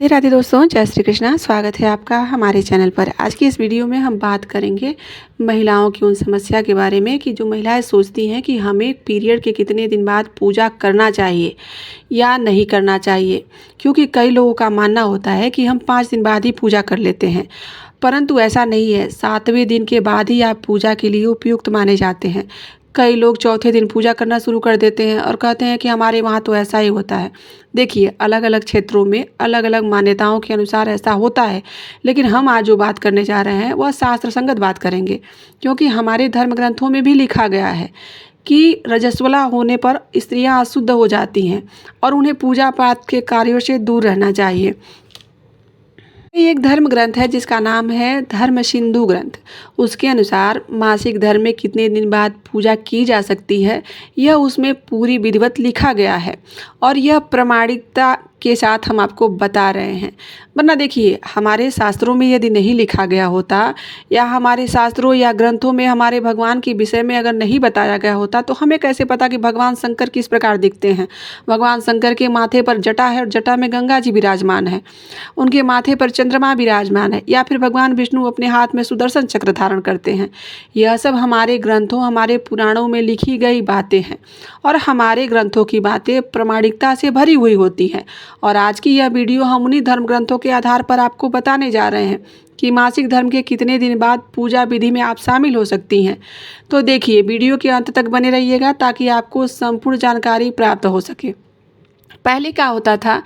राधे राधे दोस्तों, जय श्री कृष्णा। स्वागत है आपका हमारे चैनल पर। आज की इस वीडियो में हम बात करेंगे महिलाओं की उन समस्या के बारे में कि जो महिलाएं सोचती हैं कि हमें पीरियड के कितने दिन बाद पूजा करना चाहिए या नहीं करना चाहिए। क्योंकि कई लोगों का मानना होता है कि हम 5 दिन बाद ही पूजा कर लेते हैं, परंतु ऐसा नहीं है। 7वें दिन के बाद ही आप पूजा के लिए उपयुक्त माने जाते हैं। कई लोग चौथे दिन पूजा करना शुरू कर देते हैं और कहते हैं कि हमारे वहाँ तो ऐसा ही होता है। देखिए, अलग अलग क्षेत्रों में अलग अलग मान्यताओं के अनुसार ऐसा होता है, लेकिन हम आज जो बात करने जा रहे हैं वह शास्त्र संगत बात करेंगे। क्योंकि हमारे धर्म ग्रंथों में भी लिखा गया है कि रजस्वला होने पर स्त्रियां अशुद्ध हो जाती हैं और उन्हें पूजा पाठ के कार्यों से दूर रहना चाहिए। ये एक धर्म ग्रंथ है जिसका नाम है धर्म सिंधु ग्रंथ। उसके अनुसार मासिक धर्म में कितने दिन बाद पूजा की जा सकती है, यह उसमें पूरी विधिवत लिखा गया है और यह प्रामाणिकता के साथ हम आपको बता रहे हैं। वरना देखिए, हमारे शास्त्रों में यदि नहीं लिखा गया होता या हमारे शास्त्रों या ग्रंथों में हमारे भगवान के विषय में अगर नहीं बताया गया होता तो हमें कैसे पता कि भगवान शंकर किस प्रकार दिखते हैं। भगवान शंकर के माथे पर जटा है और जटा में गंगा जी विराजमान है, उनके माथे पर चंद्रमा विराजमान है, या फिर भगवान विष्णु अपने हाथ में सुदर्शन चक्र धारण करते हैं। यह सब हमारे ग्रंथों, हमारे पुराणों में लिखी गई बातें हैं और हमारे ग्रंथों की बातें प्रामाणिकता से भरी हुई होती हैं। और आज की यह वीडियो हम उन्हीं धर्म ग्रंथों के आधार पर आपको बताने जा रहे हैं कि मासिक धर्म के कितने दिन बाद पूजा विधि में आप शामिल हो सकती हैं। तो देखिए, वीडियो के अंत तक बने रहिएगा ताकि आपको संपूर्ण जानकारी प्राप्त हो सके। पहले क्या होता था,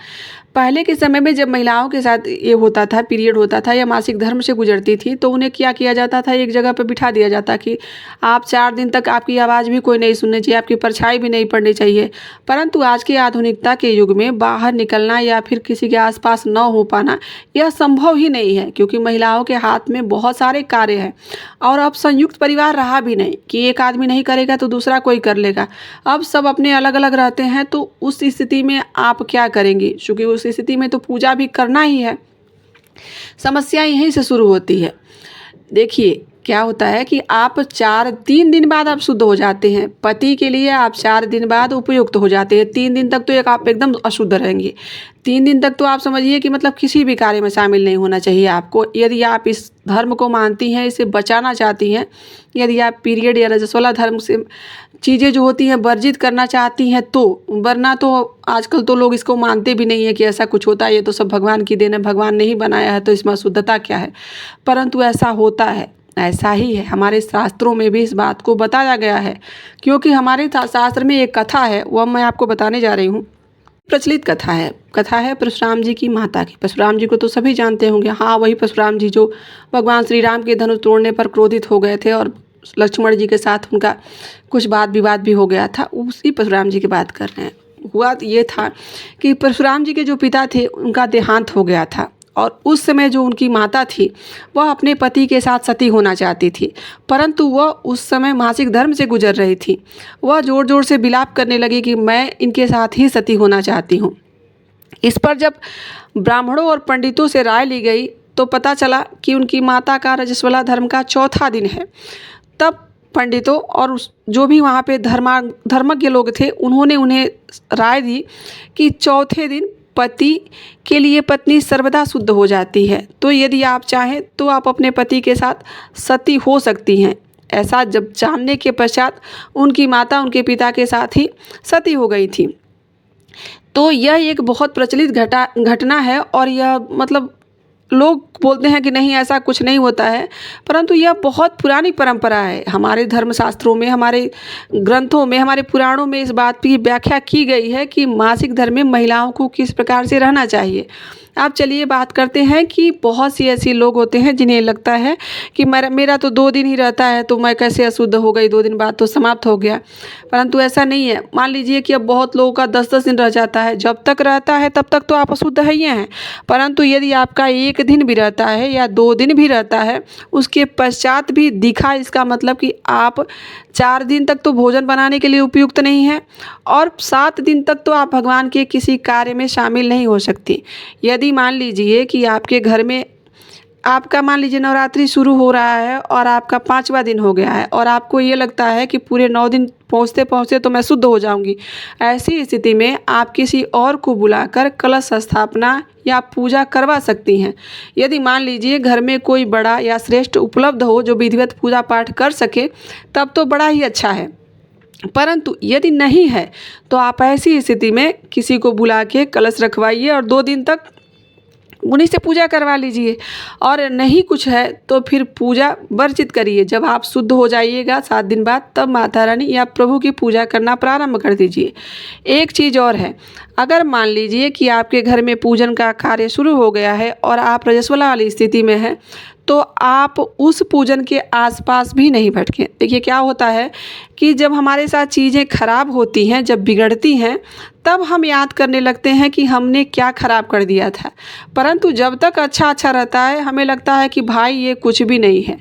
पहले के समय में जब महिलाओं के साथ ये होता था, पीरियड होता था या मासिक धर्म से गुजरती थी, तो उन्हें क्या किया जाता था, एक जगह पर बिठा दिया जाता कि आप 4 दिन तक आपकी आवाज़ भी कोई नहीं सुननी चाहिए, आपकी परछाई भी नहीं पड़नी चाहिए। परंतु आज की आधुनिकता के युग में बाहर निकलना या फिर किसी के आसपास न हो पाना यह संभव ही नहीं है, क्योंकि महिलाओं के हाथ में बहुत सारे कार्य हैं और अब संयुक्त परिवार रहा भी नहीं कि एक आदमी नहीं करेगा तो दूसरा कोई कर लेगा। अब सब अपने अलग अलग रहते हैं, तो उस स्थिति में आप क्या करेंगी? क्योंकि उस स्थिति में तो पूजा भी करना ही है। समस्या यहीं से शुरू होती है। देखिए, क्या होता है कि आप 3 दिन बाद आप शुद्ध हो जाते हैं। पति के लिए आप 4 दिन बाद उपयुक्त हो जाते हैं। 3 दिन तक तो एक आप एकदम अशुद्ध रहेंगे। 3 दिन तक तो आप समझिए कि मतलब किसी भी कार्य में शामिल नहीं होना चाहिए आपको। यदि आप इस धर्म को मानती हैं, इसे बचाना चाहती हैं, यदि आप पीरियड या रजस्वला धर्म से चीज़ें जो होती हैं वर्जित करना चाहती हैं, तो वरना तो आजकल तो लोग इसको मानते भी नहीं है कि ऐसा कुछ होता है। ये तो सब भगवान की देन है, भगवान ने ही बनाया है, तो इसमें अशुद्धता क्या है। परंतु ऐसा होता है, ऐसा ही है। हमारे शास्त्रों में भी इस बात को बताया गया है, क्योंकि हमारे शास्त्र में एक कथा है, वह मैं आपको बताने जा रही हूँ। प्रचलित कथा है परशुराम जी की माता की। परशुराम जी को तो सभी जानते होंगे। हाँ, वही परशुराम जी जो भगवान श्री राम के धनुष तोड़ने पर क्रोधित हो गए थे और लक्ष्मण जी के साथ उनका कुछ वाद विवाद भी हो गया था। उसी परशुराम जी की बात कर रहे हैं। हुआ ये था कि परशुराम जी के जो पिता थे उनका देहांत हो गया था और उस समय जो उनकी माता थी वह अपने पति के साथ सती होना चाहती थी, परंतु वह उस समय मासिक धर्म से गुजर रही थी। वह ज़ोर ज़ोर से विलाप करने लगी कि मैं इनके साथ ही सती होना चाहती हूँ। इस पर जब ब्राह्मणों और पंडितों से राय ली गई तो पता चला कि उनकी माता का रजस्वला धर्म का 4था दिन है। तब पंडितों और जो भी वहाँ पे धर्मज्ञ लोग थे, उन्होंने उन्हें राय दी कि चौथे दिन पति के लिए पत्नी सर्वदा शुद्ध हो जाती है, तो यदि आप चाहें तो आप अपने पति के साथ सती हो सकती हैं। ऐसा जब जानने के पश्चात उनकी माता उनके पिता के साथ ही सती हो गई थी। तो यह एक बहुत प्रचलित घटना है और यह मतलब लोग बोलते हैं कि नहीं, ऐसा कुछ नहीं होता है, परंतु यह बहुत पुरानी परंपरा है। हमारे धर्मशास्त्रों में, हमारे ग्रंथों में, हमारे पुराणों में इस बात की व्याख्या की गई है कि मासिक धर्म में महिलाओं को किस प्रकार से रहना चाहिए। आप चलिए बात करते हैं कि बहुत सी ऐसी लोग होते हैं जिन्हें लगता है कि मेरा तो 2 दिन ही रहता है, तो मैं कैसे अशुद्ध हो गई, 2 दिन बाद तो समाप्त हो गया। परंतु ऐसा नहीं है। मान लीजिए कि अब बहुत लोगों का 10-10 दिन रह जाता है। जब तक रहता है तब तक तो आप अशुद्ध ही हैं, परंतु यदि आपका 1 दिन भी रहता है या 2 दिन भी रहता है, उसके पश्चात भी दिखा, इसका मतलब कि आप 4 दिन तक तो भोजन बनाने के लिए उपयुक्त नहीं है और 7 दिन तक तो आप भगवान के किसी कार्य में शामिल नहीं हो सकती। यदि मान लीजिए कि आपके घर में आपका मान लीजिए नवरात्रि शुरू हो रहा है और आपका 5वां दिन हो गया है और आपको ये लगता है कि पूरे 9 दिन पहुँचते पहुँचते तो मैं शुद्ध हो जाऊंगी। ऐसी स्थिति में आप किसी और को बुलाकर कलश स्थापना या पूजा करवा सकती हैं। यदि मान लीजिए घर में कोई बड़ा या श्रेष्ठ उपलब्ध हो जो विधिवत पूजा पाठ कर सके, तब तो बड़ा ही अच्छा है। परंतु यदि नहीं है तो आप ऐसी स्थिति में किसी को बुला के कलश रखवाइए और 2 दिन तक उन्हीं से पूजा करवा लीजिए। और नहीं कुछ है तो फिर पूजा वर्जित करिए। जब आप शुद्ध हो जाइएगा 7 दिन बाद, तब माता रानी या प्रभु की पूजा करना प्रारंभ कर दीजिए। एक चीज़ और है, अगर मान लीजिए कि आपके घर में पूजन का कार्य शुरू हो गया है और आप रजस्वला वाली स्थिति में हैं, तो आप उस पूजन के आसपास भी नहीं भटकें। देखिए क्या होता है कि जब हमारे साथ चीज़ें खराब होती हैं, जब बिगड़ती हैं, तब हम याद करने लगते हैं कि हमने क्या खराब कर दिया था। परंतु जब तक अच्छा अच्छा रहता है, हमें लगता है कि भाई ये कुछ भी नहीं है।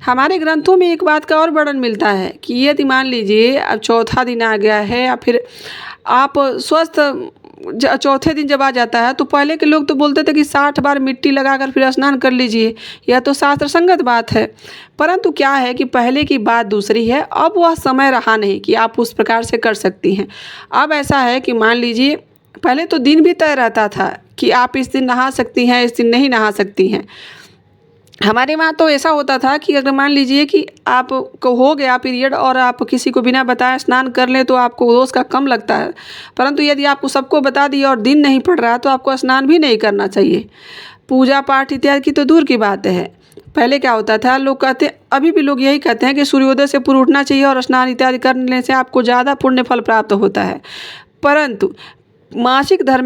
हमारे ग्रंथों में एक बात का और वर्णन मिलता है कि यदि मान लीजिए अब चौथा दिन आ गया है या फिर आप स्वस्थ चौथे दिन जब आ जाता है, तो पहले के लोग तो बोलते थे कि 60 बार मिट्टी लगाकर फिर स्नान कर लीजिए। यह तो शास्त्र संगत बात है। परंतु क्या है कि पहले की बात दूसरी है, अब वह समय रहा नहीं कि आप उस प्रकार से कर सकती हैं। अब ऐसा है कि मान लीजिए पहले तो दिन भी तय रहता था कि आप इस दिन नहा सकती हैं, इस दिन नहीं नहा सकती हैं। हमारे वहाँ तो ऐसा होता था कि अगर मान लीजिए कि आपको हो गया पीरियड और आप किसी को बिना बताए स्नान कर लें तो आपको दोष का कम लगता है। परंतु यदि आपको सबको बता दिया और दिन नहीं पड़ रहा तो आपको स्नान भी नहीं करना चाहिए। पूजा पाठ इत्यादि की तो दूर की बात है। पहले क्या होता था, लोग कहते, अभी भी लोग यही कहते हैं कि सूर्योदय से पूर्व उठना चाहिए और स्नान इत्यादि करने से आपको ज़्यादा पुण्य फल प्राप्त होता है। परंतु मासिक धर्म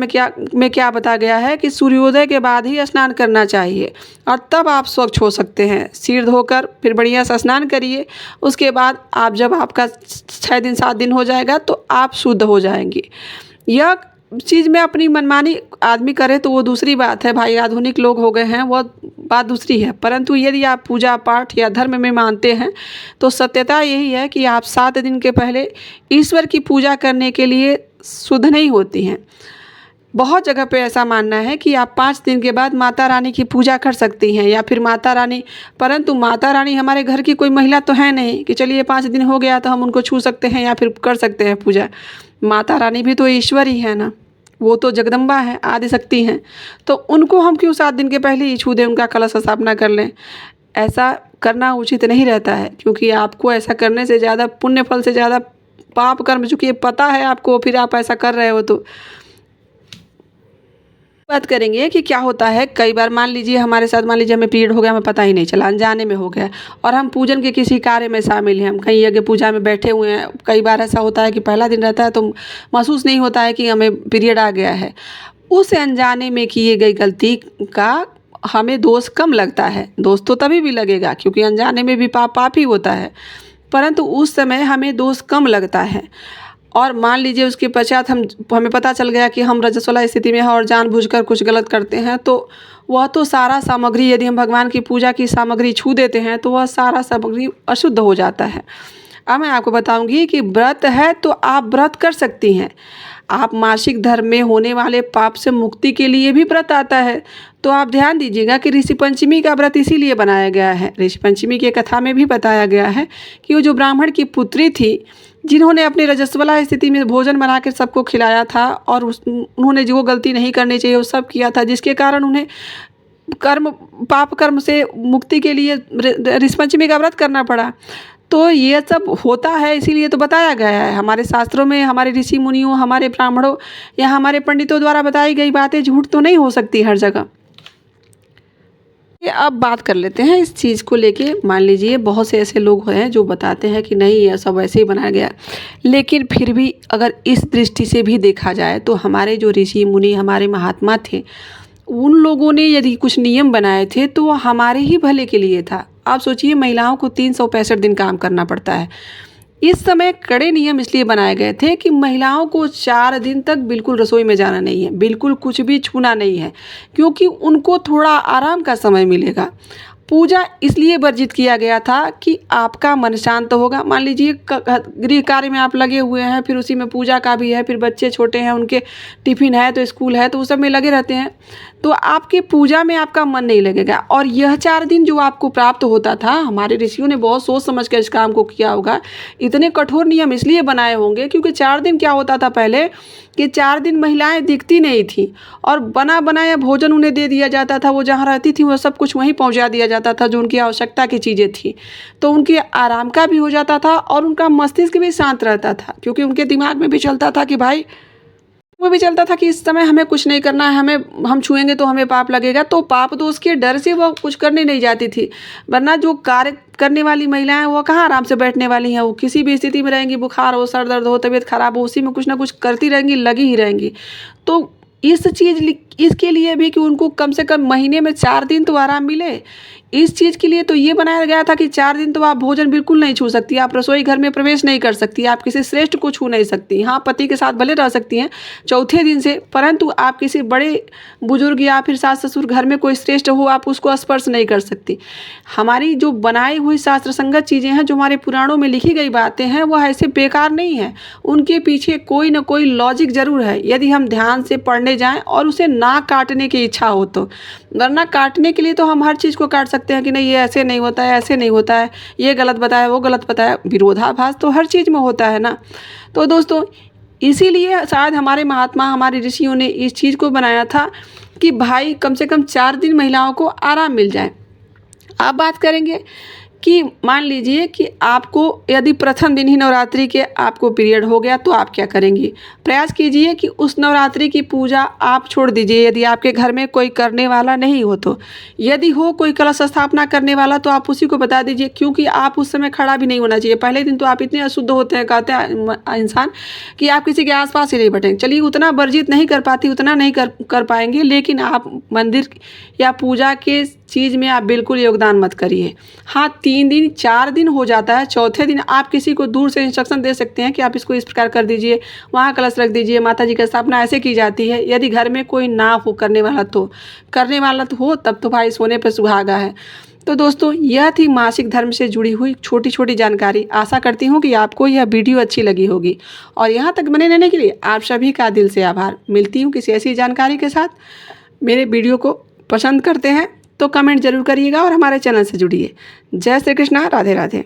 में क्या बताया गया है कि सूर्योदय के बाद ही स्नान करना चाहिए और तब आप स्वच्छ हो सकते हैं। सिर धोकर फिर बढ़िया से स्नान करिए। उसके बाद आप जब आपका 6 दिन 7 दिन हो जाएगा तो आप शुद्ध हो जाएंगे। यह चीज़ में अपनी मनमानी आदमी करे तो वो दूसरी बात है, भाई आधुनिक लोग हो गए हैं, वो बात दूसरी है। परंतु यदि आप पूजा पाठ या धर्म में मानते हैं तो सत्यता यही है कि आप 7 दिन के पहले ईश्वर की पूजा करने के लिए शुद्ध नहीं होती हैं। बहुत जगह पे ऐसा मानना है कि आप 5 दिन के बाद माता रानी की पूजा कर सकती हैं या फिर माता रानी, परंतु माता रानी हमारे घर की कोई महिला तो है नहीं कि चलिए 5 दिन हो गया तो हम उनको छू सकते हैं या फिर कर सकते हैं पूजा। माता रानी भी तो ईश्वर ही है ना, वो तो जगदम्बा है, आदि शक्ति हैं। तो उनको हम क्यों 7 दिन के पहले ही छू दें, उनका कलश स्थापना कर लें? ऐसा करना उचित नहीं रहता है, क्योंकि आपको ऐसा करने से ज़्यादा पुण्य फल से ज़्यादा पाप कर्म, चूँकि ये पता है आपको, फिर आप ऐसा कर रहे हो। तो बात करेंगे कि क्या होता है, कई बार मान लीजिए हमारे साथ, मान लीजिए हमें पीरियड हो गया, हमें पता ही नहीं चला, अनजाने में हो गया और हम पूजन के किसी कार्य में शामिल हैं, हम कहीं यज्ञ पूजा में बैठे हुए हैं। कई बार ऐसा होता है कि पहला दिन रहता है तो महसूस नहीं होता है कि हमें पीरियड आ गया है। उस अनजाने में किए गई गलती का हमें दोष कम लगता है। दोष तो तभी भी लगेगा क्योंकि अनजाने में भी पाप ही होता है, परंतु उस समय हमें दोष कम लगता है। और मान लीजिए उसके पश्चात हमें पता चल गया कि हम रजस्वला स्थिति में हैं और जानबूझकर कुछ गलत करते हैं, तो वह तो सारा सामग्री, यदि हम भगवान की पूजा की सामग्री छू देते हैं तो वह सारा सामग्री अशुद्ध हो जाता है। अब मैं आपको बताऊंगी कि व्रत है तो आप व्रत कर सकती हैं। आप मासिक धर्म में होने वाले पाप से मुक्ति के लिए भी व्रत आता है। तो आप ध्यान दीजिएगा कि ऋषि पंचमी का व्रत इसीलिए बनाया गया है। ऋषि पंचमी की कथा में भी बताया गया है कि वो जो ब्राह्मण की पुत्री थी, जिन्होंने अपनी रजस्वला स्थिति में भोजन बना कर सबको खिलाया था और उन्होंने जो गलती नहीं करनी चाहिए वो सब किया था, जिसके कारण उन्हें पाप कर्म से मुक्ति के लिए ऋषि पंचमी का व्रत करना पड़ा। तो ये सब होता है, इसीलिए तो बताया गया है हमारे शास्त्रों में। हमारे ऋषि मुनियों, हमारे ब्राह्मणों या हमारे पंडितों द्वारा बताई गई बातें झूठ तो नहीं हो सकती हर जगह। अब बात कर लेते हैं इस चीज़ को लेके। मान लीजिए बहुत से ऐसे लोग हैं जो बताते हैं कि नहीं, ये सब ऐसे ही बनाया गया, लेकिन फिर भी अगर इस दृष्टि से भी देखा जाए तो हमारे जो ऋषि मुनि, हमारे महात्मा थे, उन लोगों ने यदि कुछ नियम बनाए थे तो वो हमारे ही भले के लिए था। आप सोचिए, महिलाओं को 365 दिन काम करना पड़ता है। इस समय कड़े नियम इसलिए बनाए गए थे कि महिलाओं को 4 दिन तक बिल्कुल रसोई में जाना नहीं है, बिल्कुल कुछ भी छूना नहीं है, क्योंकि उनको थोड़ा आराम का समय मिलेगा। पूजा इसलिए वर्जित किया गया था कि आपका मन शांत होगा। मान लीजिए गृह कार्य में आप लगे हुए हैं, फिर उसी में पूजा का भी है, फिर बच्चे छोटे हैं, उनके टिफिन है तो स्कूल है, तो उस सब में लगे रहते हैं, तो आपके पूजा में आपका मन नहीं लगेगा। और यह 4 दिन जो आपको प्राप्त होता था, हमारे ऋषियों ने बहुत सोच समझ कर इस काम को किया होगा। इतने कठोर नियम इसलिए बनाए होंगे क्योंकि 4 दिन क्या होता था पहले कि 4 दिन महिलाएं दिखती नहीं थी और बना बनाया भोजन उन्हें दे दिया जाता था। वो जहाँ रहती थी वो सब कुछ वहीं पहुँचा दिया जाता था जो उनकी आवश्यकता की चीज़ें थी, तो उनके आराम का भी हो जाता था और उनका मस्तिष्क भी शांत रहता था, क्योंकि उनके दिमाग में भी चलता था कि भाई वो भी चलता था कि इस समय हमें कुछ नहीं करना है, हमें हम छुएंगे तो हमें पाप लगेगा, तो पाप दोष के डर से वो कुछ करने नहीं जाती थी। वरना जो कार्य करने वाली महिलाएं वो कहाँ आराम से बैठने वाली हैं, वो किसी भी स्थिति में रहेंगी, बुखार हो, सर दर्द हो, तबीयत खराब हो, उसी में कुछ ना कुछ करती रहेंगी, लगी ही रहेंगी। तो इसके लिए भी कि उनको कम से कम महीने में 4 दिन तो आराम मिले, इस चीज़ के लिए तो ये बनाया गया था कि 4 दिन तो आप भोजन बिल्कुल नहीं छू सकती, आप रसोई घर में प्रवेश नहीं कर सकती, आप किसी श्रेष्ठ को छू नहीं सकती। हाँ, पति के साथ भले रह सकती हैं चौथे दिन से, परंतु आप किसी बड़े बुजुर्ग या फिर सास ससुर घर में कोई श्रेष्ठ हो, आप उसको स्पर्श नहीं कर सकती। हमारी जो बनाई हुई शास्त्र संगत चीज़ें हैं, जो हमारे पुराणों में लिखी गई बातें हैं, वह ऐसे बेकार नहीं है, उनके पीछे कोई ना कोई लॉजिक ज़रूर है, यदि हम ध्यान से पढ़ने जाएँ और उसे ना काटने की इच्छा हो तो। वरना काटने के लिए तो हम हर चीज़ को काट सकते हैं कि नहीं ये ऐसे नहीं होता है, ऐसे नहीं होता है, ये गलत बताया, वो गलत बताया, विरोधाभास तो हर चीज़ में होता है ना। तो दोस्तों इसीलिए शायद हमारे महात्मा, हमारे ऋषियों ने इस चीज़ को बनाया था कि भाई कम से कम 4 दिन महिलाओं को आराम मिल जाए। अब बात करेंगे कि मान लीजिए कि आपको यदि प्रथम दिन ही नवरात्रि के आपको पीरियड हो गया तो आप क्या करेंगी। प्रयास कीजिए कि उस नवरात्रि की पूजा आप छोड़ दीजिए, यदि आपके घर में कोई करने वाला नहीं हो तो। यदि हो कोई कलश स्थापना करने वाला तो आप उसी को बता दीजिए, क्योंकि आप उस समय खड़ा भी नहीं होना चाहिए। पहले दिन तो आप इतने अशुद्ध होते हैं, कहते हैं इंसान, कि आप किसी के आसपास ही नहीं बैठेंगे। चलिए उतना वर्जित नहीं कर पाती, उतना नहीं कर पाएंगे, लेकिन आप मंदिर या पूजा के चीज़ में आप बिल्कुल योगदान मत करिए। हाँ, 3 दिन 4 दिन हो जाता है, चौथे दिन आप किसी को दूर से इंस्ट्रक्शन दे सकते हैं कि आप इसको इस प्रकार कर दीजिए, वहाँ कलश रख दीजिए, माता जी की स्थापना ऐसे की जाती है। यदि घर में कोई ना हो करने वाला तो हो, तब तो भाई सोने पर सुहागा है। तो दोस्तों यह थी मासिक धर्म से जुड़ी हुई छोटी छोटी जानकारी। आशा करती हूँ कि आपको यह वीडियो अच्छी लगी होगी, और यहाँ तक बने रहने के लिए आप सभी का दिल से आभार। मिलती हूँ किसी ऐसी जानकारी के साथ। मेरे वीडियो को पसंद करते हैं तो कमेंट जरूर करिएगा और हमारे चैनल से जुड़िए। जय श्री कृष्णा, राधे राधे।